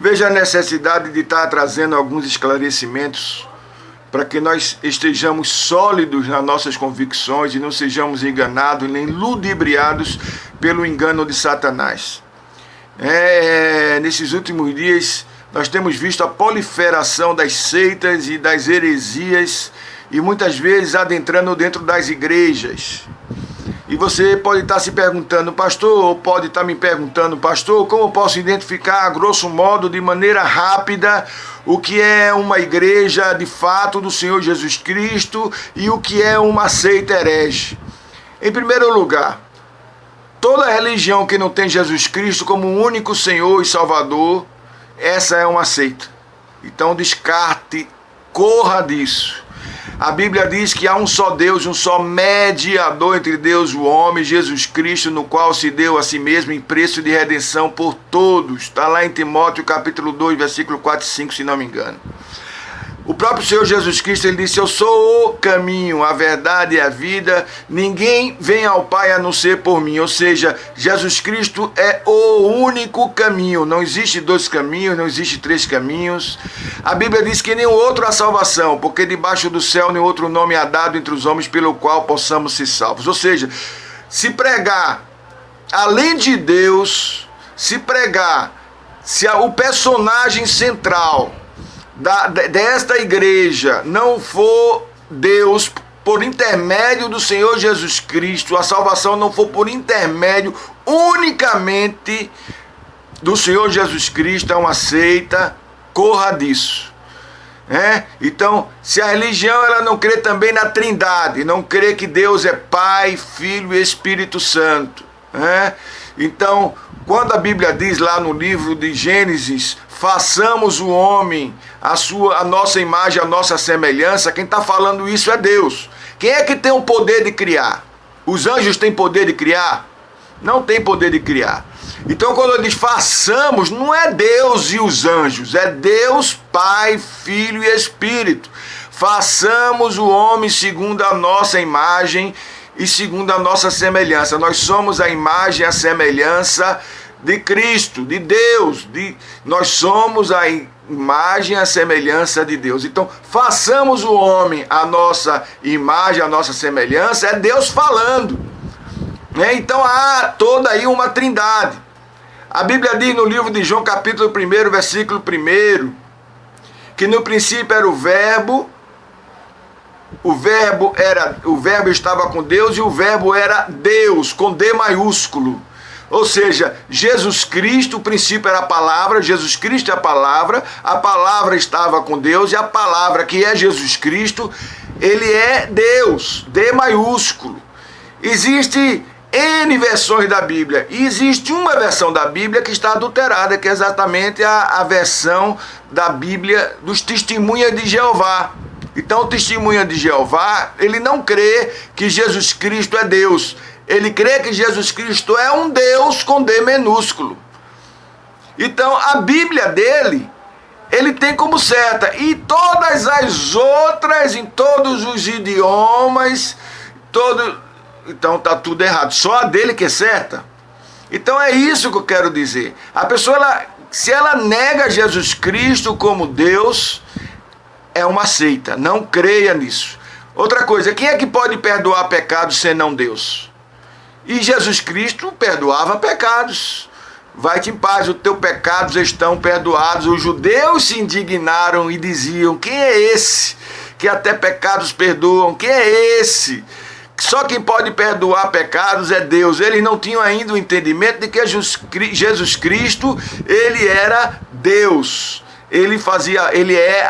vejo a necessidade de estar trazendo alguns esclarecimentos para que nós estejamos sólidos nas nossas convicções e não sejamos enganados nem ludibriados pelo engano de Satanás. Nesses últimos dias nós temos visto a proliferação das seitas e das heresias e muitas vezes adentrando dentro das igrejas. E você pode estar se perguntando, pastor, ou pode estar me perguntando, pastor, como eu posso identificar, a grosso modo, de maneira rápida, o que é uma igreja de fato do Senhor Jesus Cristo e o que é uma seita herege? Em primeiro lugar, toda religião que não tem Jesus Cristo como único Senhor e Salvador, essa é uma seita. Então descarte, corra disso. A Bíblia diz que há um só Deus, um só mediador entre Deus e o homem, Jesus Cristo, no qual se deu a si mesmo em preço de redenção por todos. Está lá em Timóteo capítulo 2, versículo 4 e 5, se não me engano. O próprio Senhor Jesus Cristo, ele disse, eu sou o caminho, a verdade e a vida, ninguém vem ao Pai a não ser por mim. Ou seja, Jesus Cristo é o único caminho, não existe dois caminhos, não existe três caminhos. A Bíblia diz que nenhum outro há salvação, porque debaixo do céu nenhum outro nome há dado entre os homens pelo qual possamos ser salvos. Ou seja, se pregar além de Deus, se o personagem central desta igreja não for Deus por intermédio do Senhor Jesus Cristo, a salvação não for por intermédio unicamente do Senhor Jesus Cristo, é uma seita, corra disso. Então, se a religião ela não crê também na Trindade, não crê que Deus é Pai, Filho e Espírito Santo, então, quando a Bíblia diz lá no livro de Gênesis, façamos o homem a nossa imagem, a nossa semelhança, quem está falando isso é Deus. Quem é que tem o poder de criar? Os anjos têm poder de criar? Não tem poder de criar. Então quando ele diz façamos, não é Deus e os anjos, é Deus, Pai, Filho e Espírito. Façamos o homem segundo a nossa imagem e segundo a nossa semelhança. Nós somos a imagem e a semelhança de Cristo, de Deus, nós somos a imagem e a semelhança de Deus. Então, façamos o homem a nossa imagem, a nossa semelhança, é Deus falando. Então, há toda aí uma trindade. A Bíblia diz no livro de João, capítulo 1, versículo 1, que no princípio era o verbo estava com Deus e o verbo era Deus, com D maiúsculo. Ou seja, Jesus Cristo, o princípio era a palavra, Jesus Cristo é a palavra estava com Deus, e a palavra que é Jesus Cristo, ele é Deus, D maiúsculo. Existe N versões da Bíblia, e existe uma versão da Bíblia que está adulterada, que é exatamente a versão da Bíblia dos Testemunhas de Jeová. Então o Testemunha de Jeová, ele não crê que Jesus Cristo é Deus. Ele crê que Jesus Cristo é um Deus com D minúsculo. Então, a Bíblia dele, ele tem como certa. E todas as outras, em todos os idiomas, então está tudo errado. Só a dele que é certa. Então, é isso que eu quero dizer. A pessoa, se ela nega Jesus Cristo como Deus, é uma seita. Não creia nisso. Outra coisa, quem é que pode perdoar pecados senão Deus? E Jesus Cristo perdoava pecados. Vai-te em paz, os teus pecados estão perdoados. Os judeus se indignaram e diziam, quem é esse que até pecados perdoam? Quem é esse? Só quem pode perdoar pecados é Deus. Eles não tinham ainda o entendimento de que Jesus Cristo, ele era Deus. Ele é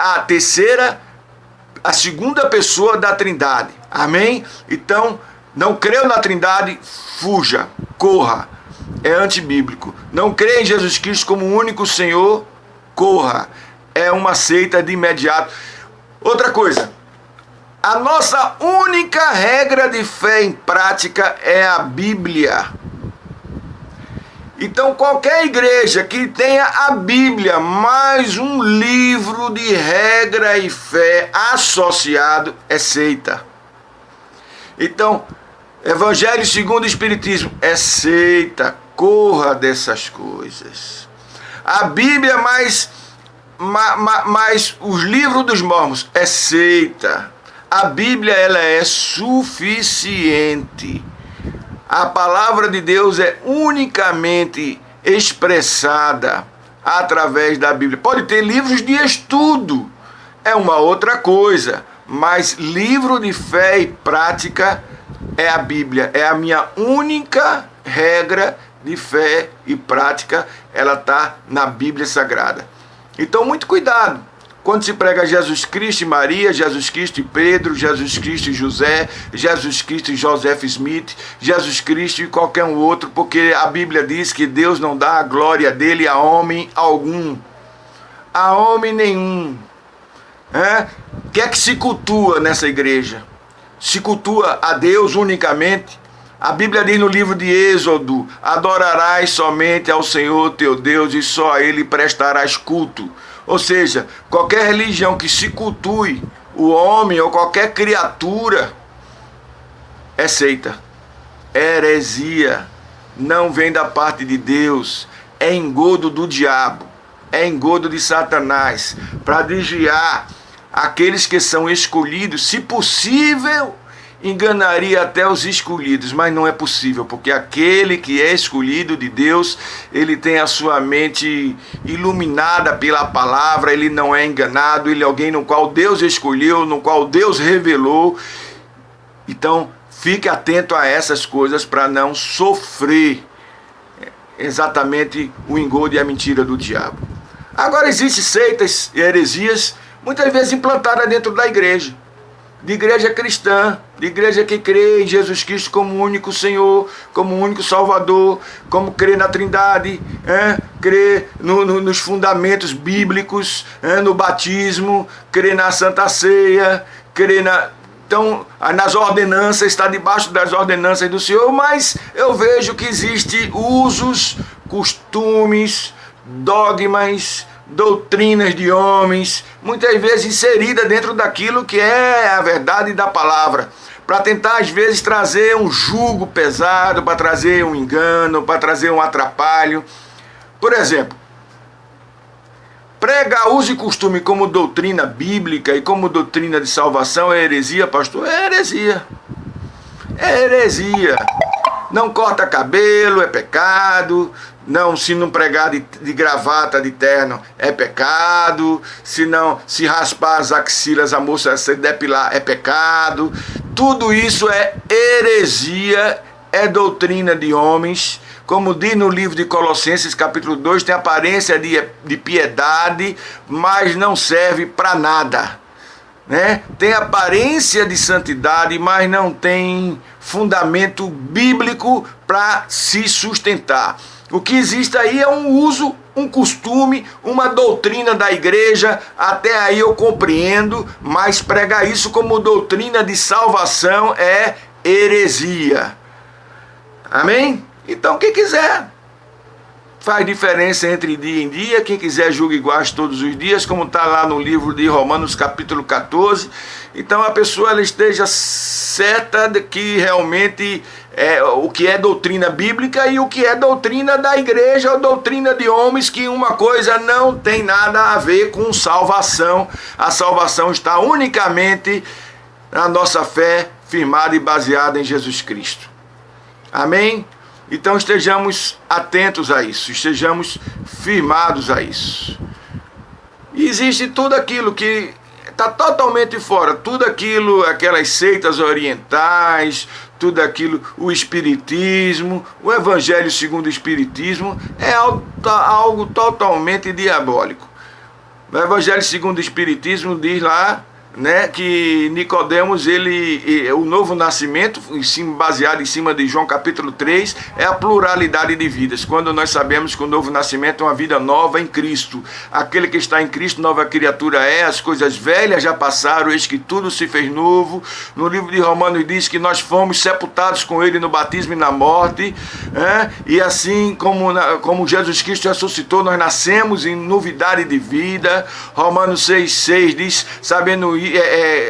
a segunda pessoa da Trindade. Amém? Então, não creu na Trindade, fuja, corra. É antibíblico. Não crê em Jesus Cristo como o único Senhor, corra. É uma seita de imediato. Outra coisa, a nossa única regra de fé em prática é a Bíblia. Então qualquer igreja que tenha a Bíblia mais um livro de regra e fé associado é seita. Então, Evangelho segundo o Espiritismo é seita, corra dessas coisas. A Bíblia mais os livros dos mormons é seita. A Bíblia, ela é suficiente. A palavra de Deus é unicamente expressada através da Bíblia. Pode ter livros de estudo, é uma outra coisa, mas livro de fé e prática é a Bíblia. É a minha única regra de fé e prática, ela está na Bíblia Sagrada. Então, muito cuidado quando se prega Jesus Cristo e Maria, Jesus Cristo e Pedro, Jesus Cristo e José, Jesus Cristo e Joseph Smith, Jesus Cristo e qualquer um outro, porque a Bíblia diz que Deus não dá a glória dele a homem algum, a homem nenhum. O que é que se cultua nessa igreja? Se cultua a Deus unicamente? A Bíblia diz no livro de Êxodo: adorarás somente ao Senhor teu Deus e só a Ele prestarás culto. Ou seja, qualquer religião que se cultue o homem ou qualquer criatura é seita, é heresia, não vem da parte de Deus, é engodo do diabo, é engodo de Satanás, para desviar aqueles que são escolhidos. Se possível, enganaria até os escolhidos, mas não é possível, porque aquele que é escolhido de Deus, ele tem a sua mente iluminada pela palavra, ele não é enganado, ele é alguém no qual Deus escolheu, no qual Deus revelou. Então, fique atento a essas coisas para não sofrer exatamente o engodo e a mentira do diabo. Agora, existem seitas e heresias, muitas vezes implantadas dentro da igreja, de igreja cristã, de igreja que crê em Jesus Cristo como único Senhor, como único Salvador, como crê na Trindade, crê nos fundamentos bíblicos, no batismo, crê na Santa Ceia, crê nas ordenanças, está debaixo das ordenanças do Senhor, mas eu vejo que existem usos, costumes, dogmas, doutrinas de homens, muitas vezes inserida dentro daquilo que é a verdade da palavra, para tentar às vezes trazer um jugo pesado, para trazer um engano, para trazer um atrapalho. Por exemplo, pregar uso e costume como doutrina bíblica e como doutrina de salvação é heresia, pastor? É heresia. É heresia. Não corta cabelo, é pecado. Não, se não pregar de gravata, de terno, é pecado. Se não, se raspar as axilas, a moça se depilar, é pecado. Tudo isso é heresia, é doutrina de homens. Como diz no livro de Colossenses, capítulo 2, tem aparência de piedade, mas não serve para nada. Tem aparência de santidade, mas não tem fundamento bíblico para se sustentar. O que existe aí é um uso, um costume, uma doutrina da igreja, até aí eu compreendo, mas pregar isso como doutrina de salvação é heresia. Amém? Então quem quiser, faz diferença entre dia em dia, quem quiser julga igual todos os dias, como está lá no livro de Romanos capítulo 14, então a pessoa ela esteja certa de que realmente o que é doutrina bíblica e o que é doutrina da igreja ou doutrina de homens, que uma coisa não tem nada a ver com salvação. A salvação está unicamente na nossa fé firmada e baseada em Jesus Cristo. Amém? Então estejamos atentos a isso, estejamos firmados a isso. E existe tudo aquilo que está totalmente fora, tudo aquilo, aquelas seitas orientais, tudo aquilo, o espiritismo, o evangelho segundo o espiritismo, é algo totalmente diabólico. O evangelho segundo o espiritismo diz lá, que Nicodemos, o novo nascimento, baseado em cima de João capítulo 3, é a pluralidade de vidas, quando nós sabemos que o novo nascimento é uma vida nova em Cristo. Aquele que está em Cristo, nova criatura é, as coisas velhas já passaram, eis que tudo se fez novo. No livro de Romanos diz que nós fomos sepultados com ele no batismo e na morte, e assim como Jesus Cristo ressuscitou, nós nascemos em novidade de vida. Romanos 6,6 diz, sabendo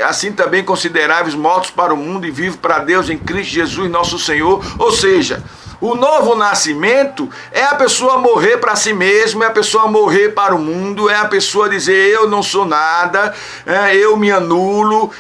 assim também consideráveis mortos para o mundo e vivos para Deus em Cristo Jesus nosso Senhor. Ou seja, O novo nascimento é a pessoa morrer para si mesma, é a pessoa morrer para o mundo, é a pessoa dizer eu não sou nada, eu me anulo,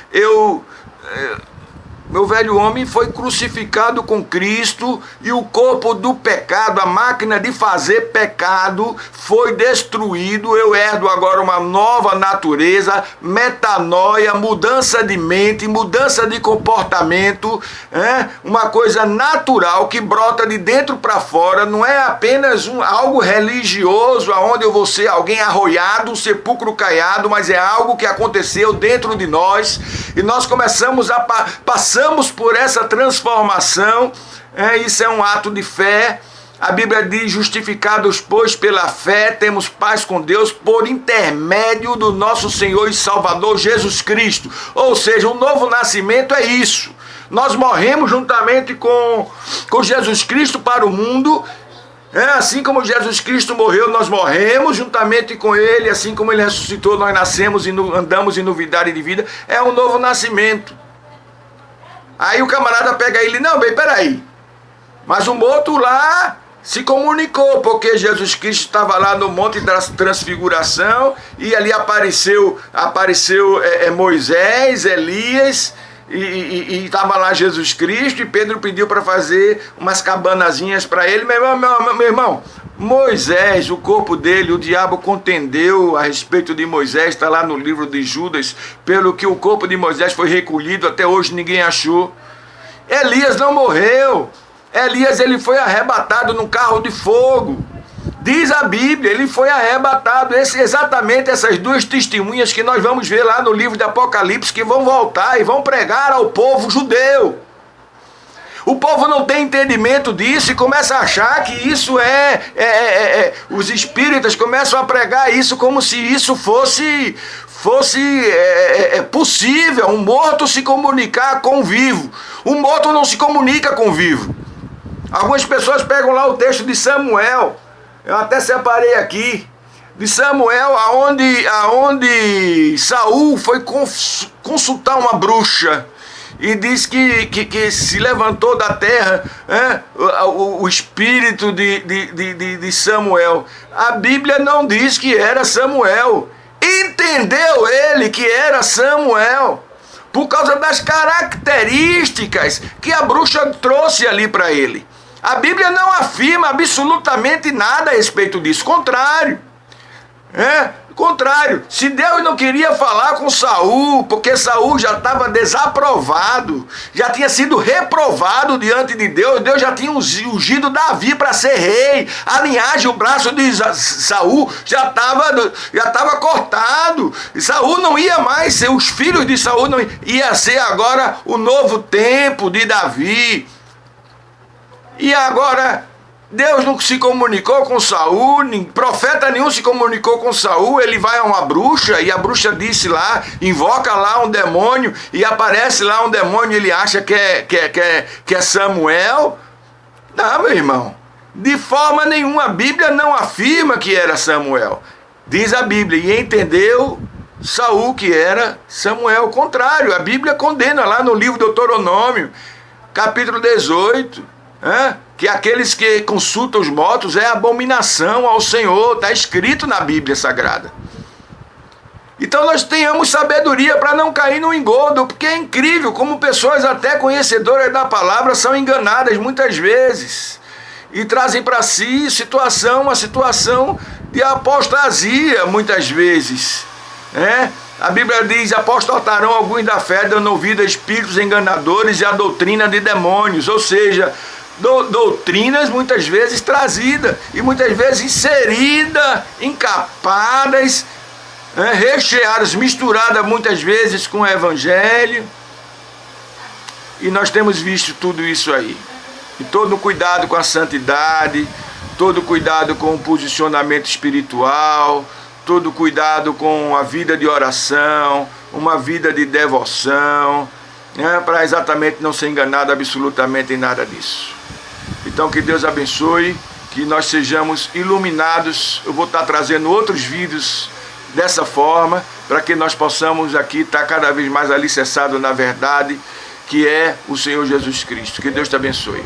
meu velho homem foi crucificado com Cristo e o corpo do pecado, a máquina de fazer pecado, foi destruído. Eu herdo agora uma nova natureza, metanoia, mudança de mente, mudança de comportamento, uma coisa natural que brota de dentro para fora, não é apenas algo religioso, onde eu vou ser alguém arroiado, sepulcro caiado, mas é algo que aconteceu dentro de nós e nós começamos a passamos por essa transformação, isso é um ato de fé. A Bíblia diz, justificados, pois, pela fé, temos paz com Deus por intermédio do nosso Senhor e Salvador Jesus Cristo. Ou seja, o novo nascimento é isso. Nós morremos juntamente com Jesus Cristo para o mundo. Assim como Jesus Cristo morreu, nós morremos juntamente com Ele. Assim como Ele ressuscitou, nós nascemos e andamos em novidade de vida. É um novo nascimento. Aí o camarada pega ele, não, bem, peraí, mas o morto lá se comunicou, porque Jesus Cristo estava lá no Monte da Transfiguração, e ali apareceu Moisés, Elias, e estava lá Jesus Cristo, e Pedro pediu para fazer umas cabanazinhas para ele. Meu irmão, Moisés, o corpo dele, o diabo contendeu a respeito de Moisés, está lá no livro de Judas, pelo que o corpo de Moisés foi recolhido, até hoje ninguém achou. Elias não morreu, Elias ele foi arrebatado num carro de fogo. Diz a Bíblia, ele foi arrebatado. Exatamente essas duas testemunhas que nós vamos ver lá no livro de Apocalipse, que vão voltar e vão pregar ao povo judeu. O povo não tem entendimento disso e começa a achar que isso os espíritas começam a pregar isso como se isso fosse possível, um morto se comunicar com o vivo. O morto não se comunica com o vivo. Algumas pessoas pegam lá o texto de Samuel, eu até separei aqui, de Samuel, aonde Saul foi consultar uma bruxa. E diz que se levantou da terra o espírito de Samuel. A Bíblia não diz que era Samuel. Entendeu ele que era Samuel por causa das características que a bruxa trouxe ali para ele. A Bíblia não afirma absolutamente nada a respeito disso. Contrário. Contrário, se Deus não queria falar com Saul, porque Saul já estava desaprovado, já tinha sido reprovado diante de Deus, Deus já tinha ungido Davi para ser rei, a linhagem, o braço de Saul já estava cortado, Saul não ia mais ser, os filhos de Saul não ia ser agora o novo tempo de Davi. E agora Deus não se comunicou com Saul, profeta nenhum se comunicou com Saul. Ele vai a uma bruxa e a bruxa disse lá, invoca lá um demônio e aparece lá um demônio, ele acha que é Samuel. Não, meu irmão, de forma nenhuma, a Bíblia não afirma que era Samuel. Diz a Bíblia, e entendeu Saul que era Samuel. Ao contrário, a Bíblia condena lá no livro do Deuteronômio, capítulo 18, que aqueles que consultam os mortos é abominação ao Senhor, está escrito na Bíblia Sagrada. Então nós tenhamos sabedoria para não cair no engodo, porque é incrível como pessoas até conhecedoras da palavra são enganadas muitas vezes e trazem para si uma situação de apostasia muitas vezes. A Bíblia diz, apostatarão alguns da fé, dando ouvido a espíritos enganadores e a doutrina de demônios, ou seja, doutrinas muitas vezes trazidas e muitas vezes inseridas, encapadas, recheadas, misturadas muitas vezes com o evangelho. E nós temos visto tudo isso aí. E todo cuidado com a santidade, todo cuidado com o posicionamento espiritual, todo cuidado com a vida de oração, uma vida de devoção, para exatamente não ser enganado absolutamente em nada disso. Então que Deus abençoe, que nós sejamos iluminados. Eu vou estar trazendo outros vídeos dessa forma, para que nós possamos aqui estar cada vez mais alicerçados na verdade, que é o Senhor Jesus Cristo. Que Deus te abençoe.